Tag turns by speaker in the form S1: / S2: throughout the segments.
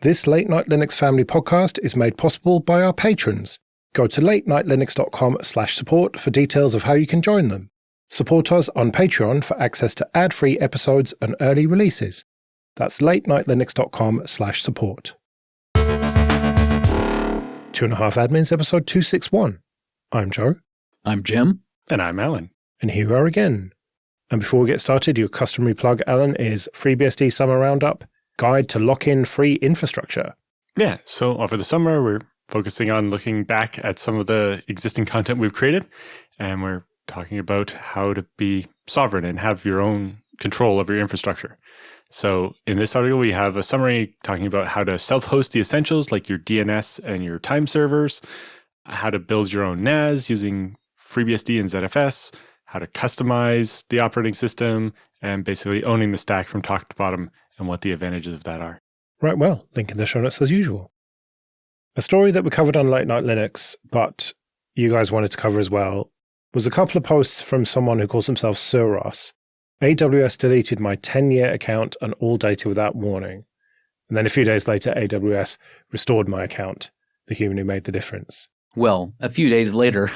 S1: This Late Night Linux Family podcast is made possible by our patrons. Go to latenightlinux.com/support for details of how you can join them. Support us on Patreon for access to ad-free episodes and early releases. That's latenightlinux.com/support. 2.5 Admins, episode 261. I'm Joe.
S2: I'm Jim.
S3: And I'm Alan.
S1: And here we are again. And before we get started, your customary plug, Alan, is FreeBSD Summer Roundup, Guide to Lock-in Free Infrastructure.
S3: Yeah, so over the summer, we're focusing on looking back at some of the existing content we've created, and we're talking about how to be sovereign and have your own control of your infrastructure. So in this article, we have a summary talking about how to self-host the essentials like your DNS and your time servers, how to build your own NAS using FreeBSD and ZFS, how to customize the operating system, and basically owning the stack from top to bottom and what the advantages of that are.
S1: Right, well, link in the show notes as usual. A story that we covered on Late Night Linux, but you guys wanted to cover as well, was a couple of posts from someone who calls himself Suros. AWS deleted my 10-year account and all data without warning. And then a few days later, AWS restored my account, the human who made the difference.
S2: Well, a few days later,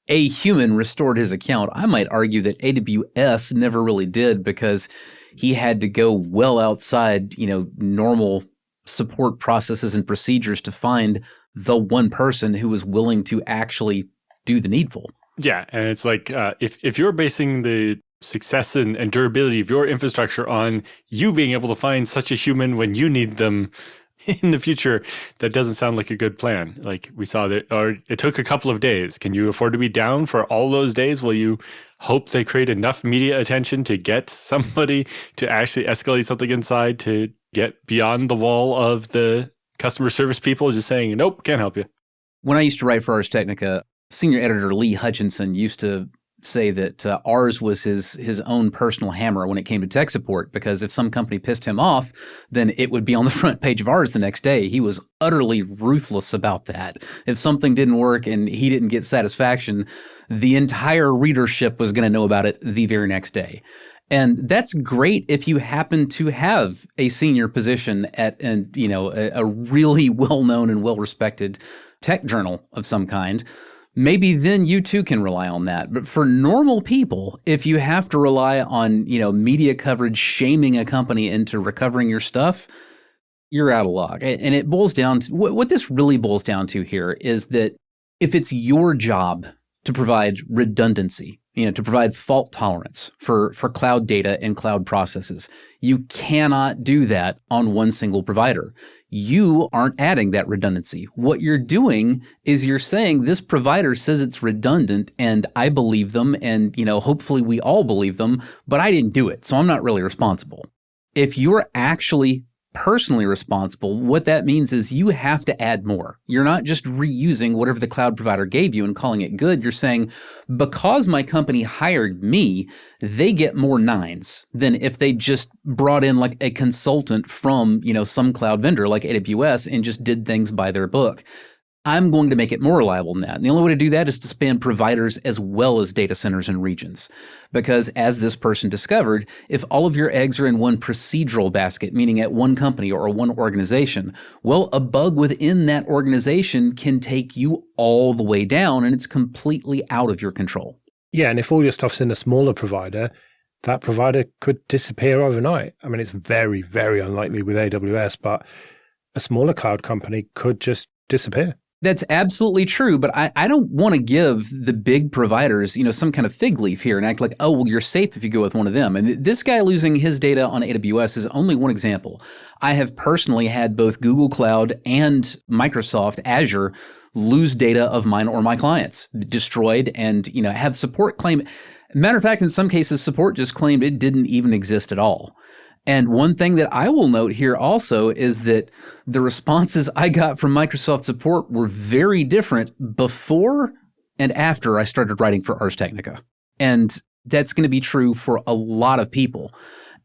S2: a human restored his account. I might argue that AWS never really did because he had to go well outside, normal support processes and procedures to find the one person who was willing to actually do the needful.
S3: Yeah, and it's like if you're basing the success and durability of your infrastructure on you being able to find such a human when you need them in the future, that doesn't sound like a good plan. Like we saw that, or it took a couple of days. Can you afford to be down for all those days? Will you hope they create enough media attention to get somebody to actually escalate something inside to get beyond the wall of the customer service people just saying, nope, can't help you?
S2: When I used to write for Ars Technica, senior editor Lee Hutchinson used to say that Ars was his own personal hammer when it came to tech support, because if some company pissed him off, then it would be on the front page of Ars the next day. He was utterly ruthless about that. If something didn't work and he didn't get satisfaction, the entire readership was going to know about it the very next day. And that's great if you happen to have a senior position at a really well-known and well-respected tech journal of some kind. Maybe then you too can rely on that. But for normal people, if you have to rely on, media coverage shaming a company into recovering your stuff, you're out of luck. And it boils down to what this really boils down to here is that if it's your job to provide redundancy, to provide fault tolerance for cloud data and cloud processes, you cannot do that on one single provider. You aren't adding that redundancy. What you're doing is you're saying this provider says it's redundant and I believe them and, hopefully we all believe them, but I didn't do it, so I'm not really responsible. If you're actually personally responsible, what that means is you have to add more. You're not just reusing whatever the cloud provider gave you and calling it good. You're saying, because my company hired me, they get more nines than if they just brought in like a consultant from, some cloud vendor like AWS and just did things by their book. I'm going to make it more reliable than that. And the only way to do that is to span providers as well as data centers and regions. Because as this person discovered, if all of your eggs are in one procedural basket, meaning at one company or one organization, well, a bug within that organization can take you all the way down and it's completely out of your control.
S1: Yeah, and if all your stuff's in a smaller provider, that provider could disappear overnight. I mean, it's very, very unlikely with AWS, but a smaller cloud company could just disappear.
S2: That's absolutely true, but I don't want to give the big providers, some kind of fig leaf here and act like, oh, well, you're safe if you go with one of them. And this guy losing his data on AWS is only one example. I have personally had both Google Cloud and Microsoft Azure lose data of mine or my clients destroyed and, have support claim. Matter of fact, in some cases, support just claimed it didn't even exist at all. And one thing that I will note here also is that the responses I got from Microsoft support were very different before and after I started writing for Ars Technica. And that's going to be true for a lot of people.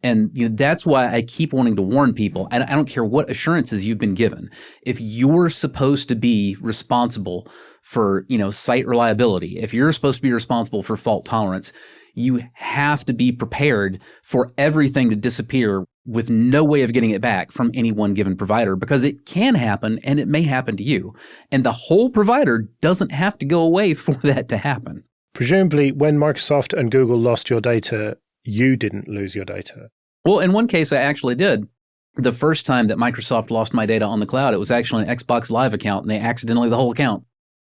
S2: And that's why I keep wanting to warn people. And I don't care what assurances you've been given. If you're supposed to be responsible for, site reliability, if you're supposed to be responsible for fault tolerance, you have to be prepared for everything to disappear with no way of getting it back from any one given provider, because it can happen and it may happen to you. And the whole provider doesn't have to go away for that to happen.
S1: Presumably, when Microsoft and Google lost your data, you didn't lose your data.
S2: Well, in one case, I actually did. The first time that Microsoft lost my data on the cloud, it was actually an Xbox Live account, and they accidentally the whole account.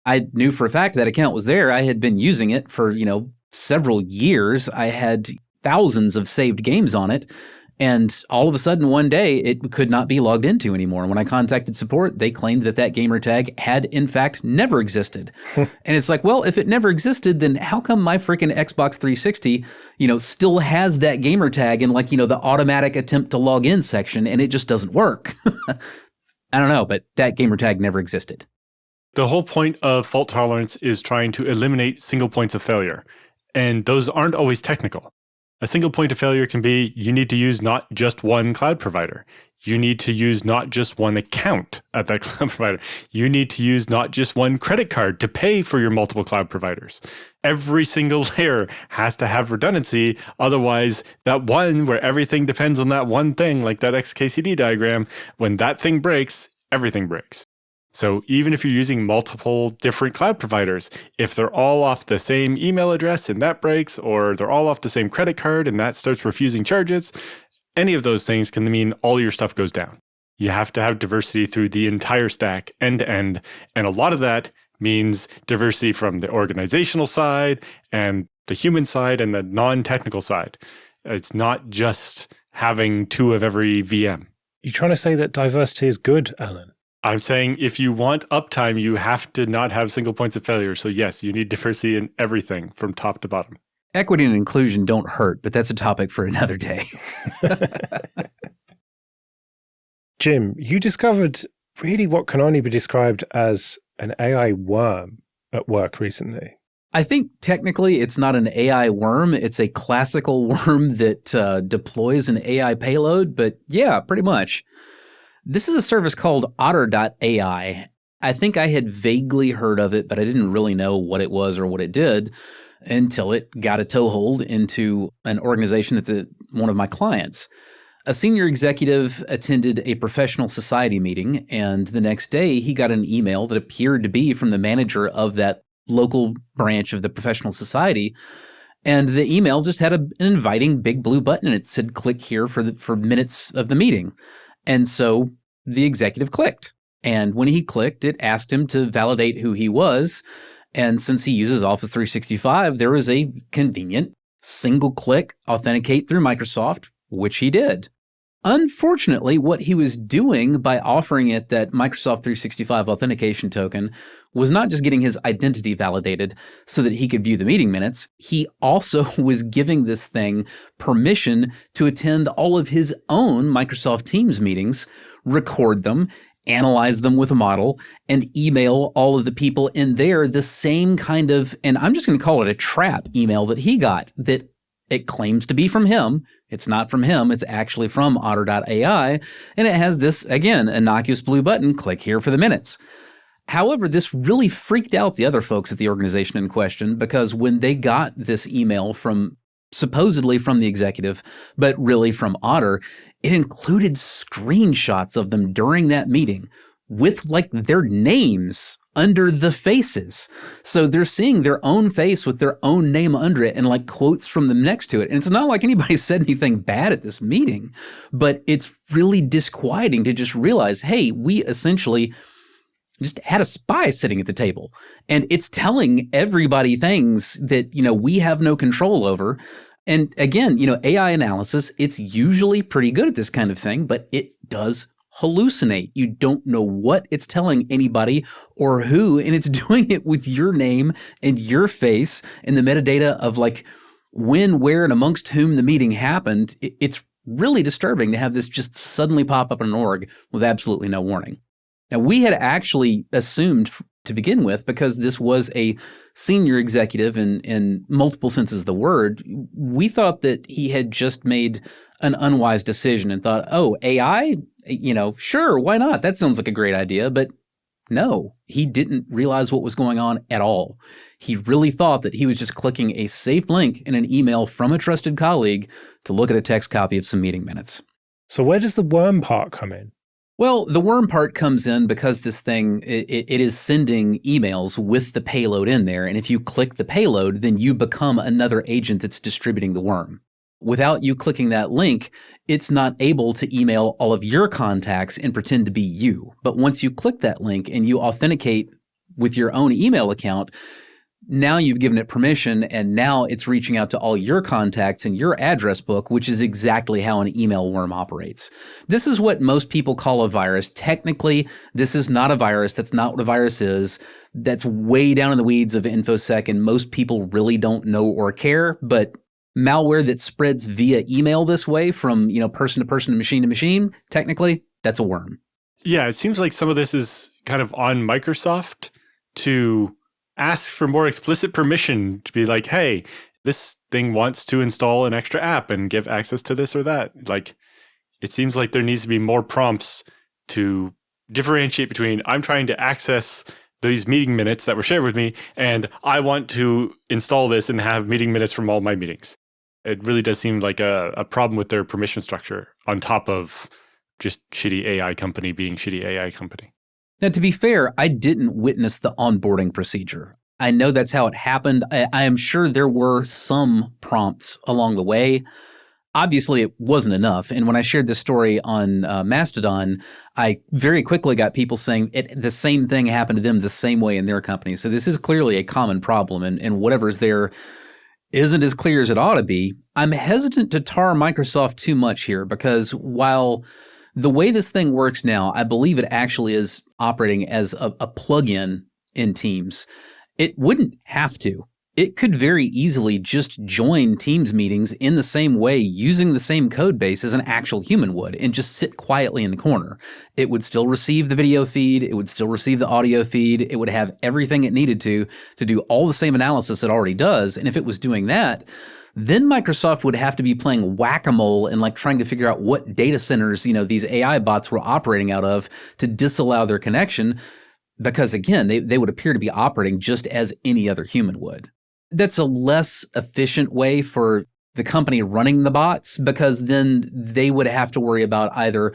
S2: I knew for a fact that account was there. I had been using it for, several years. I had thousands of saved games on it. And all of a sudden, one day, it could not be logged into anymore. And when I contacted support, they claimed that gamer tag had, in fact, never existed. And it's like, well, if it never existed, then how come my freaking Xbox 360, still has that gamer tag in the automatic attempt to log in section, and it just doesn't work? I don't know, but that gamer tag never existed.
S3: The whole point of fault tolerance is trying to eliminate single points of failure. And those aren't always technical. A single point of failure can be you need to use not just one cloud provider. You need to use not just one account at that cloud provider. You need to use not just one credit card to pay for your multiple cloud providers. Every single layer has to have redundancy. Otherwise, that one where everything depends on that one thing, like that XKCD diagram, when that thing breaks, everything breaks. So even if you're using multiple different cloud providers, if they're all off the same email address and that breaks, or they're all off the same credit card and that starts refusing charges, any of those things can mean all your stuff goes down. You have to have diversity through the entire stack, end to end. And a lot of that means diversity from the organizational side and the human side and the non-technical side. It's not just having two of every VM.
S1: You're trying to say that diversity is good, Alan?
S3: I'm saying if you want uptime, you have to not have single points of failure. So yes, you need diversity in everything from top to bottom.
S2: Equity and inclusion don't hurt, but that's a topic for another day.
S1: Jim, you discovered really what can only be described as an AI worm at work recently.
S2: I think technically it's not an AI worm. It's a classical worm that deploys an AI payload, but yeah, pretty much. This is a service called Otter.ai. I think I had vaguely heard of it, but I didn't really know what it was or what it did until it got a toehold into an organization that's one of my clients. A senior executive attended a professional society meeting, and the next day he got an email that appeared to be from the manager of that local branch of the professional society. And the email just had an inviting big blue button, and it said, click here for minutes of the meeting. And so the executive clicked. And when he clicked, it asked him to validate who he was. And since he uses Office 365, there was a convenient single-click authenticate through Microsoft, which he did. Unfortunately, what he was doing by offering it that Microsoft 365 authentication token was not just getting his identity validated so that he could view the meeting minutes. He also was giving this thing permission to attend all of his own Microsoft Teams meetings, record them, analyze them with a model, and email all of the in there the same kind of, and I'm just going to call it a trap email that he got that it claims to be from him. It's not from him. It's actually from Otter.ai. And it has this, again, innocuous blue button, click here for the minutes. However, this really freaked out the other folks at the organization in question, because when they got this email supposedly from the executive, but really from Otter, it included screenshots of them during that meeting with their names under the faces. So they're seeing their own face with their own name under it and quotes from them next to it. And it's not like anybody said anything bad at this meeting, but it's really disquieting to just realize, hey, we essentially just had a spy sitting at the table, and it's telling everybody things that, we have no control over. And again, AI analysis, it's usually pretty good at this kind of thing, but it does hallucinate. You don't know what it's telling anybody or who, and it's doing it with your name and your face and the metadata of when, where, and amongst whom the meeting happened. It's really disturbing to have this just suddenly pop up in an org with absolutely no warning. Now, we had actually assumed to begin with, because this was a senior executive in multiple senses of the word, we thought that he had just made an unwise decision and thought, oh, AI, sure, why not? That sounds like a great idea. But no, he didn't realize what was going on at all. He really thought that he was just clicking a safe link in an email from a trusted colleague to look at a text copy of some meeting minutes.
S1: So where does the worm part come in?
S2: Well, the worm part comes in because this thing, it is sending emails with the payload in there. And if you click the payload, then you become another agent that's distributing the worm. Without you clicking that link, it's not able to email all of your contacts and pretend to be you. But once you click that link and you authenticate with your own email account, now you've given it permission, and now it's reaching out to all your contacts in your address book, which is exactly how an email worm operates. This is what most people call a virus. Technically, this is not a virus. That's not what a virus is. That's way down in the weeds of InfoSec, and most people really don't know or care. But malware that spreads via email this way from, person to person, machine to machine, technically, that's a worm.
S3: Yeah, it seems like some of this is kind of on Microsoft to ask for more explicit permission to be like, hey, this thing wants to install an extra app and give access to this or that. Like, it seems like there needs to be more prompts to differentiate between I'm trying to access these meeting minutes that were shared with me, and I want to install this and have meeting minutes from all my meetings. It really does seem like a problem with their permission structure on top of just shitty AI company being shitty AI company.
S2: Now, to be fair, I didn't witness the onboarding procedure. I know that's how it happened. I am sure there were some prompts along the way. Obviously, it wasn't enough. And when I shared this story on Mastodon, I very quickly got people saying the same thing happened to them the same way in their company. So this is clearly a common problem, and whatever's there isn't as clear as it ought to be. I'm hesitant to tar Microsoft too much here because while the way this thing works now, I believe it actually is operating as a plugin in Teams. It wouldn't have to. It could very easily just join Teams meetings in the same way using the same code base as an actual human would and just sit quietly in the corner. It would still receive the video feed. It would still receive the audio feed. It would have everything it needed to do all the same analysis it already does. And if it was doing that, then Microsoft would have to be playing whack-a-mole and like trying to figure out what data centers, these AI bots were operating out of to disallow their connection. Because again, they would appear to be operating just as any other human would. That's a less efficient way for the company running the bots because then they would have to worry about either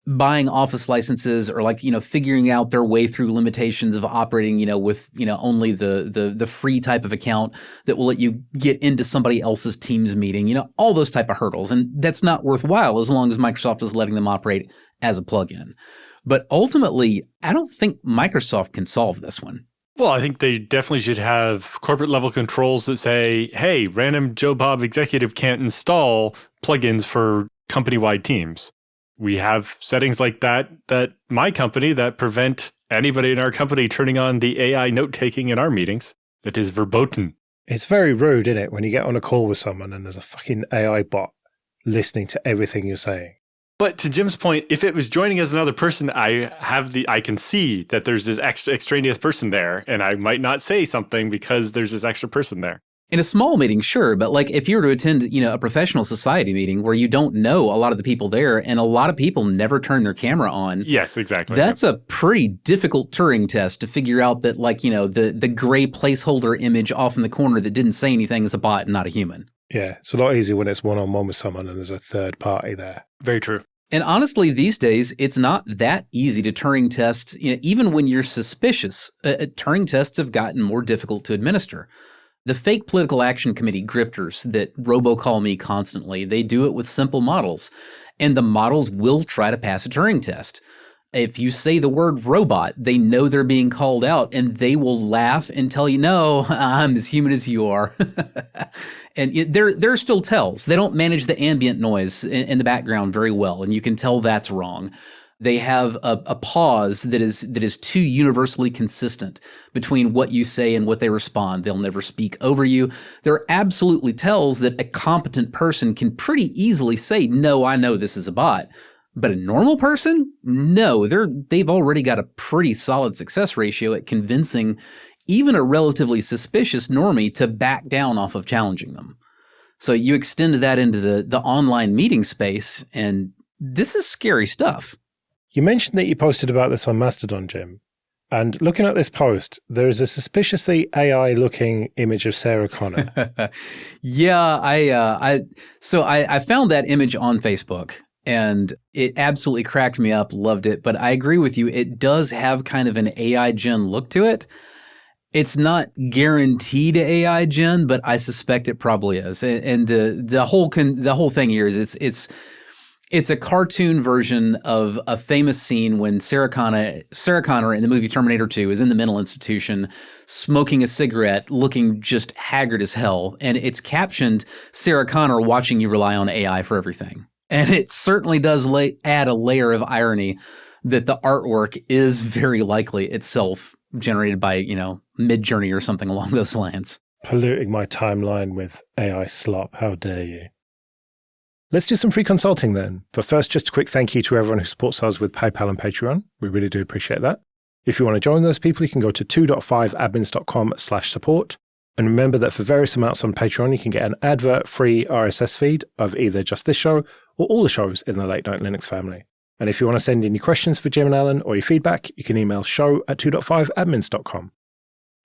S2: buying Office licenses or figuring out their way through limitations of operating, with, only the free type of account that will let you get into somebody else's Teams meeting, all those type of hurdles. And that's not worthwhile as long as Microsoft is letting them operate as a plugin. But ultimately, I don't think Microsoft can solve this one.
S3: Well, I think they definitely should have corporate level controls that say, hey, random Joe Bob executive can't install plugins for company-wide teams. We have settings like that my company that prevent anybody in our company turning on the AI note-taking in our meetings. That is verboten.
S1: It's very rude, isn't it, when you get on a call with someone and there's a fucking AI bot listening to everything you're saying.
S3: But to Jim's point, if it was joining as another person, I can see that there's this extraneous person there, and I might not say something because there's this extra person there.
S2: In a small meeting, sure, but if you were to attend, a professional society meeting where you don't know a lot of the people there, and a lot of people never turn their camera on.
S3: Yes, exactly.
S2: That's a pretty difficult Turing test to figure out that, the gray placeholder image off in the corner that didn't say anything is a bot and not a human.
S1: Yeah, it's a lot easier when it's one-on-one with someone and there's a third party there.
S3: Very true.
S2: And honestly, these days, it's not that easy to Turing test. Even when you're suspicious, Turing tests have gotten more difficult to administer. The fake political action committee grifters that robocall me constantly, they do it with simple models. And the models will try to pass a Turing test. If you say the word robot, they know they're being called out and they will laugh and tell you, no, I'm as human as you are. And there are still tells. They don't manage the ambient noise in the background very well, and you can tell that's wrong. They have a pause that is too universally consistent between what you say and what they respond. They'll never speak over you. There are absolutely tells that a competent person can pretty easily say, no, I know this is a bot. But a normal person? No, they've already got a pretty solid success ratio at convincing even a relatively suspicious normie to back down off of challenging them. So you extend that into the online meeting space, and this is scary stuff.
S1: You mentioned that you posted about this on Mastodon, Jim. And looking at this post, there is a suspiciously AI-looking image of Sarah Connor.
S2: Yeah, I found that image on Facebook. And it absolutely cracked me up, loved it. But I agree with you. It does have kind of an AI gen look to it. It's not guaranteed AI gen, but I suspect it probably is. And the whole thing here is it's a cartoon version of a famous scene when Sarah Connor in the movie Terminator 2 is in the mental institution smoking a cigarette, looking just haggard as hell. And it's captioned Sarah Connor watching you rely on AI for everything. And it certainly does add a layer of irony that the artwork is very likely itself generated by, Midjourney or something along those lines.
S1: Polluting my timeline with AI slop. How dare you? Let's do some free consulting then. But first, just a quick thank you to everyone who supports us with PayPal and Patreon. We really do appreciate that. If you want to join those people, you can go to 2.5admins.com/support. And remember that for various amounts on Patreon, you can get an advert-free RSS feed of either just this show or all the shows in the Late Night Linux family. And if you want to send in your questions for Jim and Alan or your feedback, you can email show@2.5admins.com.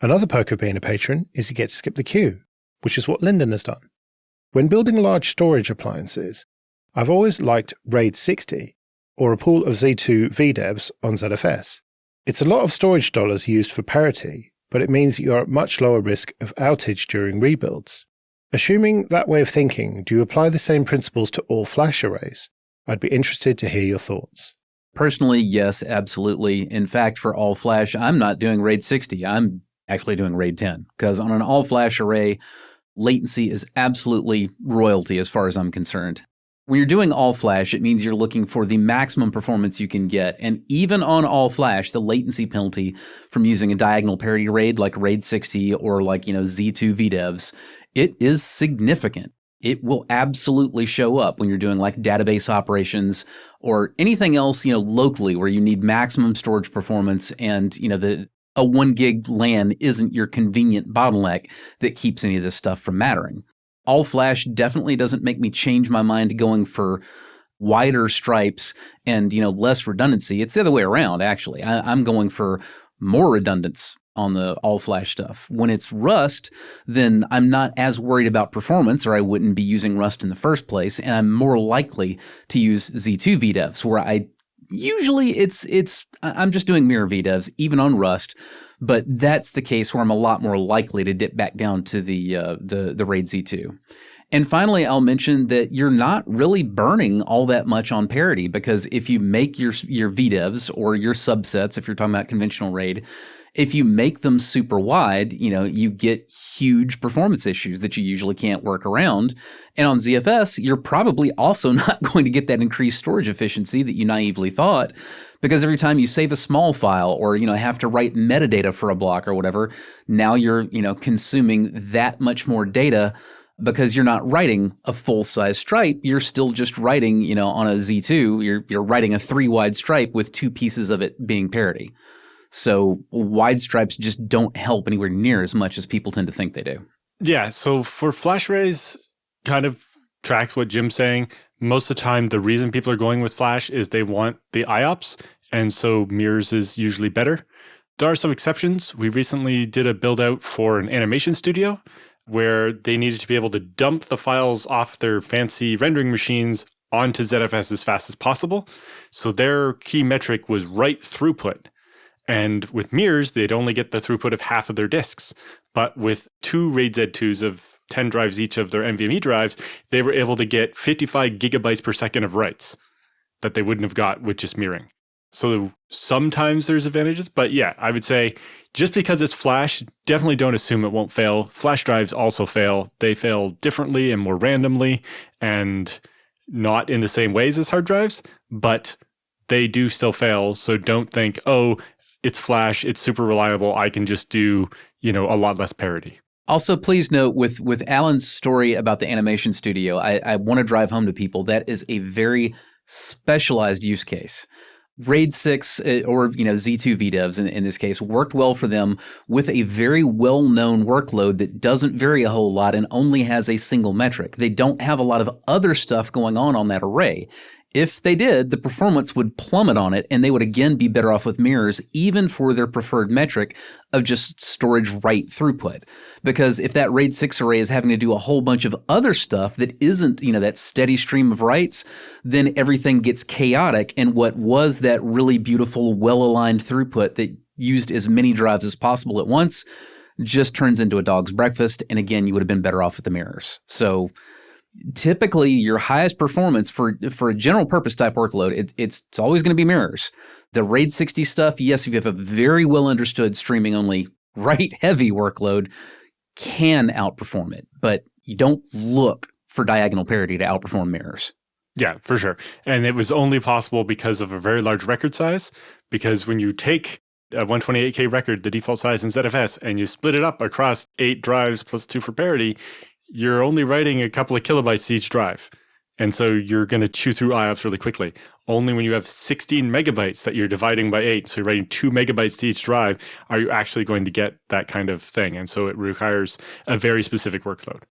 S1: Another perk of being a patron is you get to skip the queue, which is what Lyndon has done. When building large storage appliances, I've always liked RAID 60 or a pool of Z2 VDEVs on ZFS. It's a lot of storage dollars used for parity, but it means you're at much lower risk of outage during rebuilds. Assuming that way of thinking, do you apply the same principles to all flash arrays? I'd be interested to hear your thoughts.
S2: Personally, yes, absolutely. In fact, for all flash, I'm not doing RAID 60. I'm actually doing RAID 10 because on an all flash array, latency is absolutely royalty as far as I'm concerned. When you're doing all flash, it means you're looking for the maximum performance you can get. And even on all flash, the latency penalty from using a diagonal parity RAID like RAID 60 or like, Z2 VDEVs, it is significant. It will absolutely show up when you're doing like database operations or anything else, locally where you need maximum storage performance and, a 1 gig LAN isn't your convenient bottleneck that keeps any of this stuff from mattering. All flash definitely doesn't make me change my mind going for wider stripes and, less redundancy. It's the other way around, actually. I'm going for more redundance on the all flash stuff. When it's Rust, then I'm not as worried about performance, or I wouldn't be using Rust in the first place. And I'm more likely to use Z2 VDEVs, where I'm just doing mirror VDEVs, even on Rust, but that's the case where I'm a lot more likely to dip back down to the RAID Z2. And finally, I'll mention that you're not really burning all that much on parity, because if you make your VDEVs or your subsets, if you're talking about conventional RAID, if you make them super wide, you get huge performance issues that you usually can't work around. And on ZFS, you're probably also not going to get that increased storage efficiency that you naively thought, because every time you save a small file or, have to write metadata for a block or whatever, now you're, consuming that much more data because you're not writing a full-size stripe. You're still just writing, on a Z2, you're writing a 3-wide stripe with 2 pieces of it being parity. So wide stripes just don't help anywhere near as much as people tend to think they do.
S3: Yeah, so for flash arrays, kind of tracks what Jim's saying. Most of the time, the reason people are going with flash is they want the IOPS, and so mirrors is usually better. There are some exceptions. We recently did a build out for an animation studio where they needed to be able to dump the files off their fancy rendering machines onto ZFS as fast as possible. So their key metric was write throughput. And with mirrors, they'd only get the throughput of half of their disks. But with 2 RAID Z2s of 10 drives each of their NVMe drives, they were able to get 55 gigabytes per second of writes that they wouldn't have got with just mirroring. So sometimes there's advantages, but yeah, I would say just because it's flash, definitely don't assume it won't fail. Flash drives also fail. They fail differently and more randomly and not in the same ways as hard drives, but they do still fail. So don't think, oh, it's flash, it's super reliable, I can just do, a lot less parity.
S2: Also, please note with Alan's story about the animation studio, I want to drive home to people that is a very specialized use case. RAID 6 or Z2 VDEVs in this case worked well for them with a very well-known workload that doesn't vary a whole lot and only has a single metric. They don't have a lot of other stuff going on that array. If they did, the performance would plummet on it, and they would again be better off with mirrors, even for their preferred metric of just storage write throughput. Because if that RAID 6 array is having to do a whole bunch of other stuff that isn't, that steady stream of writes, then everything gets chaotic, and what was that really beautiful, well-aligned throughput that used as many drives as possible at once just turns into a dog's breakfast, and again, you would have been better off with the mirrors. So typically, your highest performance for a general purpose type workload, it's always going to be mirrors. The RAID 60 stuff, yes, if you have a very well understood streaming only write heavy workload, can outperform it, but you don't look for diagonal parity to outperform mirrors.
S3: Yeah, for sure. And it was only possible because of a very large record size, because when you take a 128K record, the default size in ZFS, and you split it up across 8 drives plus 2 for parity, you're only writing a couple of kilobytes to each drive. And so you're going to chew through IOPS really quickly. Only when you have 16 megabytes that you're dividing by 8, so you're writing 2 megabytes to each drive, are you actually going to get that kind of thing. And so it requires a very specific workload.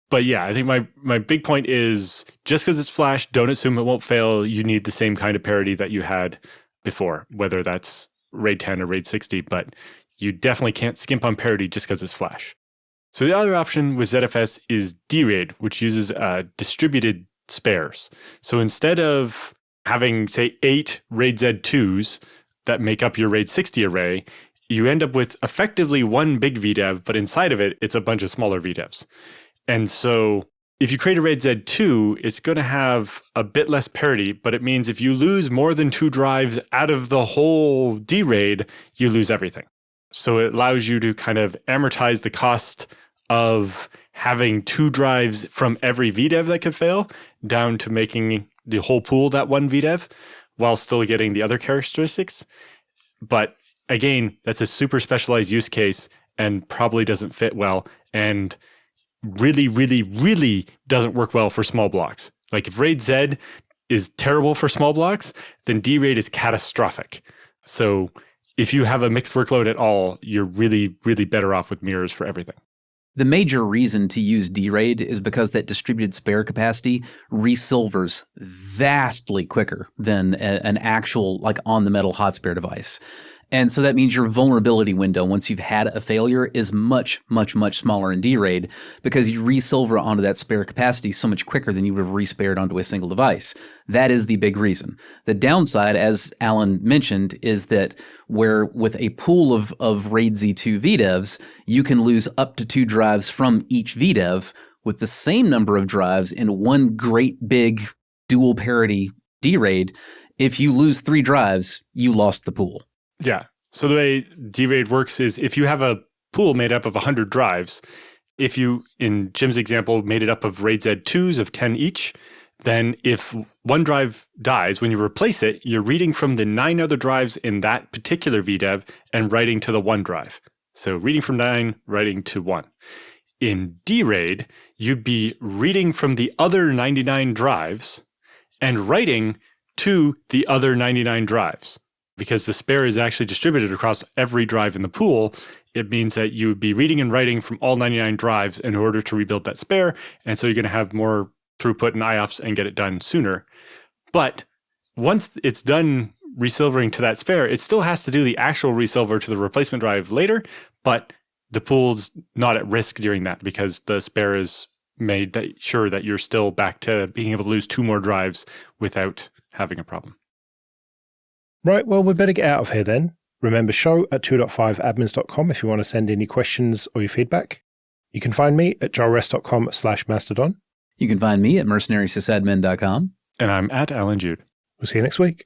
S3: But yeah, I think my big point is, just because it's flash, don't assume it won't fail. You need the same kind of parity that you had before, whether that's RAID 10 or RAID 60, but you definitely can't skimp on parity just because it's flash. So the other option with ZFS is DRAID, which uses distributed spares. So instead of having, say, 8 RAID Z2s that make up your RAID 60 array, you end up with effectively one big VDEV, but inside of it, it's a bunch of smaller VDEVs. And so if you create a RAID Z2, it's going to have a bit less parity, but it means if you lose more than 2 drives out of the whole DRAID, you lose everything. So it allows you to kind of amortize the cost of having 2 drives from every VDEV that could fail down to making the whole pool that one VDEV while still getting the other characteristics. But again, that's a super specialized use case and probably doesn't fit well and really, really, really doesn't work well for small blocks. Like if RAID Z is terrible for small blocks, then DRAID is catastrophic. So if you have a mixed workload at all, you're really, really better off with mirrors for everything.
S2: The major reason to use DRAID is because that distributed spare capacity resilvers vastly quicker than an actual on-the-metal hot spare device. And so that means your vulnerability window, once you've had a failure, is much, much, much smaller in DRAID because you resilver onto that spare capacity so much quicker than you would have respared onto a single device. That is the big reason. The downside, as Alan mentioned, is that where with a pool of RAID Z2 VDEVs, you can lose up to 2 drives from each VDEV with the same number of drives in one great big dual parity DRAID. If you lose 3 drives, you lost the pool.
S3: Yeah. So the way DRAID works is if you have a pool made up of 100 drives, if you, in Jim's example, made it up of RAID Z2s of 10 each, then if one drive dies, when you replace it, you're reading from the 9 other drives in that particular VDEV and writing to the 1 drive. So reading from 9, writing to 1. In DRAID, you'd be reading from the other 99 drives and writing to the other 99 drives. Because the spare is actually distributed across every drive in the pool, it means that you would be reading and writing from all 99 drives in order to rebuild that spare. And so you're going to have more throughput and IOPS and get it done sooner. But once it's done resilvering to that spare, it still has to do the actual resilver to the replacement drive later, but the pool's not at risk during that because the spare is made sure that you're still back to being able to lose 2 more drives without having a problem.
S1: Right, well, we better get out of here then. Remember, show@2.5admins.com if you want to send any questions or your feedback. You can find me at joelrest.com/mastodon.
S2: You can find me at mercenarysysadmin.com.
S3: And I'm at Alan Jude.
S1: We'll see you next week.